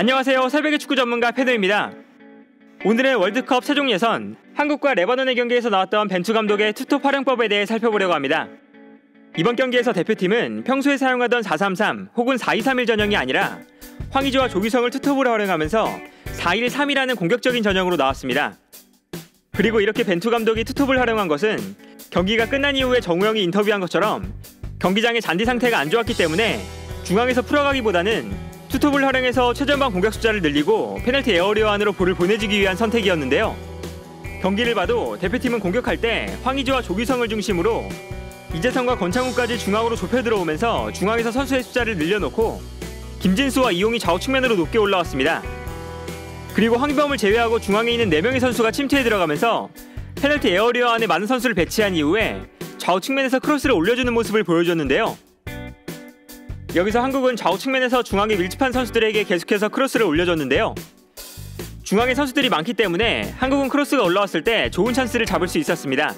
안녕하세요. 새벽의 축구 전문가 페노입니다. 오늘은 월드컵 최종 예선 한국과 레바논의 경기에서 나왔던 벤투 감독의 투톱 활용법에 대해 살펴보려고 합니다. 이번 경기에서 대표팀은 평소에 사용하던 4-3-3 혹은 4-2-3-1 전형이 아니라 황의조와 조규성을 투톱으로 활용하면서 4-1-3이라는 공격적인 전형으로 나왔습니다. 그리고 이렇게 벤투 감독이 투톱을 활용한 것은 경기가 끝난 이후에 정우영이 인터뷰한 것처럼 경기장의 잔디 상태가 안 좋았기 때문에 중앙에서 풀어가기보다는 투톱을 활용해서 최전방 공격 숫자를 늘리고 페널티 에어리어 안으로 볼을 보내주기 위한 선택이었는데요. 경기를 봐도 대표팀은 공격할 때 황의조와 조규성을 중심으로 이재성과 권창훈까지 중앙으로 좁혀 들어오면서 중앙에서 선수의 숫자를 늘려놓고 김진수와 이용이 좌우 측면으로 높게 올라왔습니다. 그리고 황희범을 제외하고 중앙에 있는 4명의 선수가 침투해 들어가면서 페널티 에어리어 안에 많은 선수를 배치한 이후에 좌우 측면에서 크로스를 올려주는 모습을 보여줬는데요. 여기서 한국은 좌우 측면에서 중앙에 밀집한 선수들에게 계속해서 크로스를 올려줬는데요. 중앙에 선수들이 많기 때문에 한국은 크로스가 올라왔을 때 좋은 찬스를 잡을 수 있었습니다.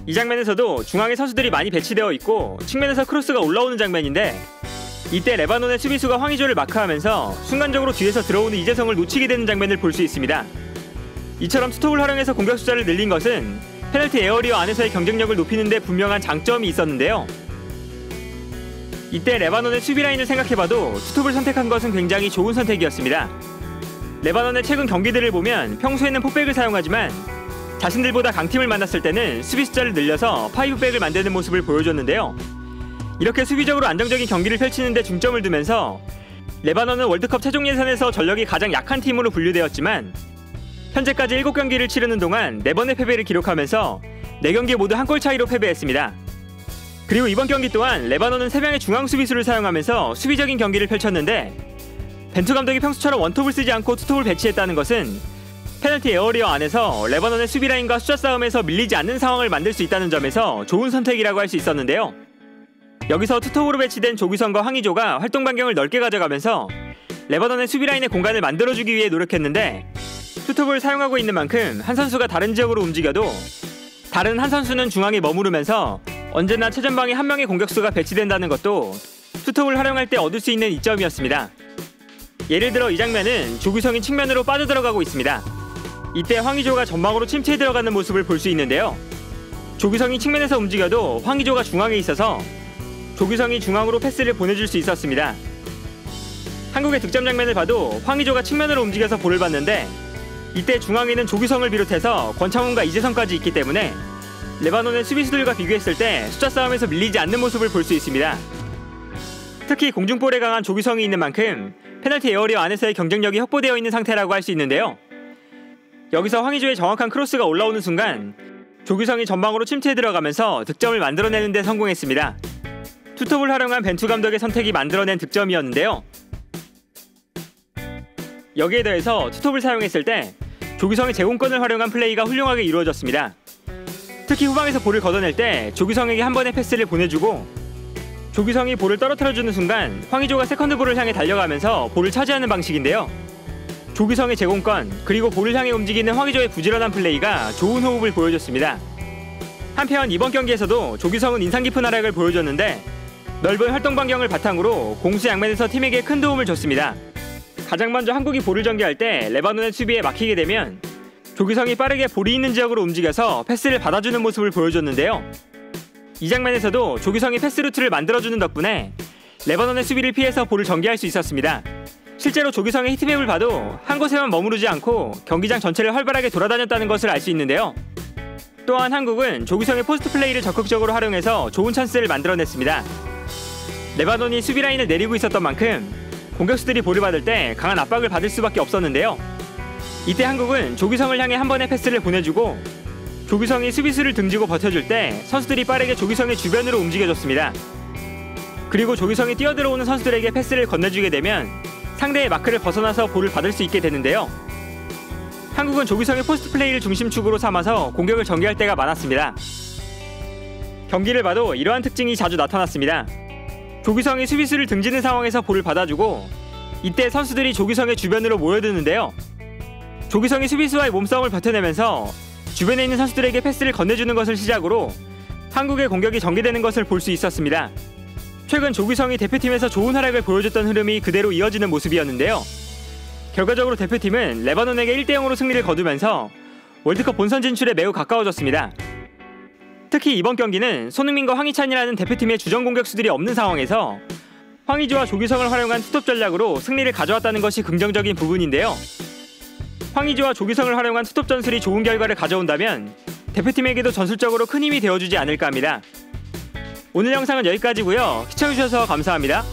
이 장면에서도 중앙에 선수들이 많이 배치되어 있고 측면에서 크로스가 올라오는 장면인데 이때 레바논의 수비수가 황의조를 마크하면서 순간적으로 뒤에서 들어오는 이재성을 놓치게 되는 장면을 볼 수 있습니다. 이처럼 투톱을 활용해서 공격 숫자를 늘린 것은 페널티 에어리어 안에서의 경쟁력을 높이는 데 분명한 장점이 있었는데요. 이때 레바논의 수비 라인을 생각해봐도 투톱을 선택한 것은 굉장히 좋은 선택이었습니다. 레바논의 최근 경기들을 보면 평소에는 포백을 사용하지만 자신들보다 강팀을 만났을 때는 수비 숫자를 늘려서 파이브백을 만드는 모습을 보여줬는데요. 이렇게 수비적으로 안정적인 경기를 펼치는 데 중점을 두면서 레바논은 월드컵 최종 예선에서 전력이 가장 약한 팀으로 분류되었지만 현재까지 7경기를 치르는 동안 4번의 패배를 기록하면서 4경기 모두 한 골 차이로 패배했습니다. 그리고 이번 경기 또한 레바논은 3명의 중앙 수비수를 사용하면서 수비적인 경기를 펼쳤는데 벤투 감독이 평소처럼 원톱을 쓰지 않고 투톱을 배치했다는 것은 페널티 에어리어 안에서 레바논의 수비 라인과 숫자 싸움에서 밀리지 않는 상황을 만들 수 있다는 점에서 좋은 선택이라고 할 수 있었는데요. 여기서 투톱으로 배치된 조규성과 황의조가 활동 반경을 넓게 가져가면서 레바논의 수비 라인의 공간을 만들어주기 위해 노력했는데 투톱을 사용하고 있는 만큼 한 선수가 다른 지역으로 움직여도 다른 한 선수는 중앙에 머무르면서 언제나 최전방에 한 명의 공격수가 배치된다는 것도 투톱을 활용할 때 얻을 수 있는 이점이었습니다. 예를 들어 이 장면은 조규성이 측면으로 빠져들어가고 있습니다. 이때 황의조가 전방으로 침투해 들어가는 모습을 볼 수 있는데요. 조규성이 측면에서 움직여도 황의조가 중앙에 있어서 조규성이 중앙으로 패스를 보내줄 수 있었습니다. 한국의 득점 장면을 봐도 황의조가 측면으로 움직여서 볼을 받는데 이때 중앙에는 조규성을 비롯해서 권창훈과 이재성까지 있기 때문에 레바논의 수비수들과 비교했을 때 숫자 싸움에서 밀리지 않는 모습을 볼 수 있습니다. 특히 공중볼에 강한 조규성이 있는 만큼 페널티 에어리어 안에서의 경쟁력이 확보되어 있는 상태라고 할 수 있는데요. 여기서 황의조의 정확한 크로스가 올라오는 순간 조규성이 전방으로 침투해 들어가면서 득점을 만들어내는 데 성공했습니다. 투톱을 활용한 벤투 감독의 선택이 만들어낸 득점이었는데요. 여기에 더해서 투톱을 사용했을 때 조규성의 제공권을 활용한 플레이가 훌륭하게 이루어졌습니다. 특히 후방에서 볼을 걷어낼 때 조규성에게 한 번의 패스를 보내주고 조규성이 볼을 떨어뜨려주는 순간 황의조가 세컨드 볼을 향해 달려가면서 볼을 차지하는 방식인데요. 조규성의 제공권 그리고 볼을 향해 움직이는 황의조의 부지런한 플레이가 좋은 호흡을 보여줬습니다. 한편 이번 경기에서도 조규성은 인상 깊은 활약을 보여줬는데 넓은 활동 반경을 바탕으로 공수 양면에서 팀에게 큰 도움을 줬습니다. 가장 먼저 한국이 볼을 전개할 때 레바논의 수비에 막히게 되면 조규성이 빠르게 볼이 있는 지역으로 움직여서 패스를 받아주는 모습을 보여줬는데요. 이 장면에서도 조규성이 패스 루트를 만들어주는 덕분에 레바논의 수비를 피해서 볼을 전개할 수 있었습니다. 실제로 조규성의 히트맵을 봐도 한 곳에만 머무르지 않고 경기장 전체를 활발하게 돌아다녔다는 것을 알 수 있는데요. 또한 한국은 조규성의 포스트 플레이를 적극적으로 활용해서 좋은 찬스를 만들어냈습니다. 레바논이 수비 라인을 내리고 있었던 만큼 공격수들이 볼을 받을 때 강한 압박을 받을 수밖에 없었는데요. 이때 한국은 조규성을 향해 한 번의 패스를 보내주고 조규성이 수비수를 등지고 버텨줄 때 선수들이 빠르게 조규성의 주변으로 움직여줬습니다. 그리고 조규성이 뛰어들어오는 선수들에게 패스를 건네주게 되면 상대의 마크를 벗어나서 볼을 받을 수 있게 되는데요. 한국은 조규성의 포스트 플레이를 중심축으로 삼아서 공격을 전개할 때가 많았습니다. 경기를 봐도 이러한 특징이 자주 나타났습니다. 조규성이 수비수를 등지는 상황에서 볼을 받아주고 이때 선수들이 조규성의 주변으로 모여드는데요. 조규성이 수비수와의 몸싸움을 버텨내면서 주변에 있는 선수들에게 패스를 건네주는 것을 시작으로 한국의 공격이 전개되는 것을 볼 수 있었습니다. 최근 조규성이 대표팀에서 좋은 활약을 보여줬던 흐름이 그대로 이어지는 모습이었는데요. 결과적으로 대표팀은 레바논에게 1대0으로 승리를 거두면서 월드컵 본선 진출에 매우 가까워졌습니다. 특히 이번 경기는 손흥민과 황희찬이라는 대표팀의 주전 공격수들이 없는 상황에서 황의조와 조규성을 활용한 투톱 전략으로 승리를 가져왔다는 것이 긍정적인 부분인데요. 황의조와 조규성을 활용한 투톱 전술이 좋은 결과를 가져온다면 대표팀에게도 전술적으로 큰 힘이 되어주지 않을까 합니다. 오늘 영상은 여기까지고요. 시청해주셔서 감사합니다.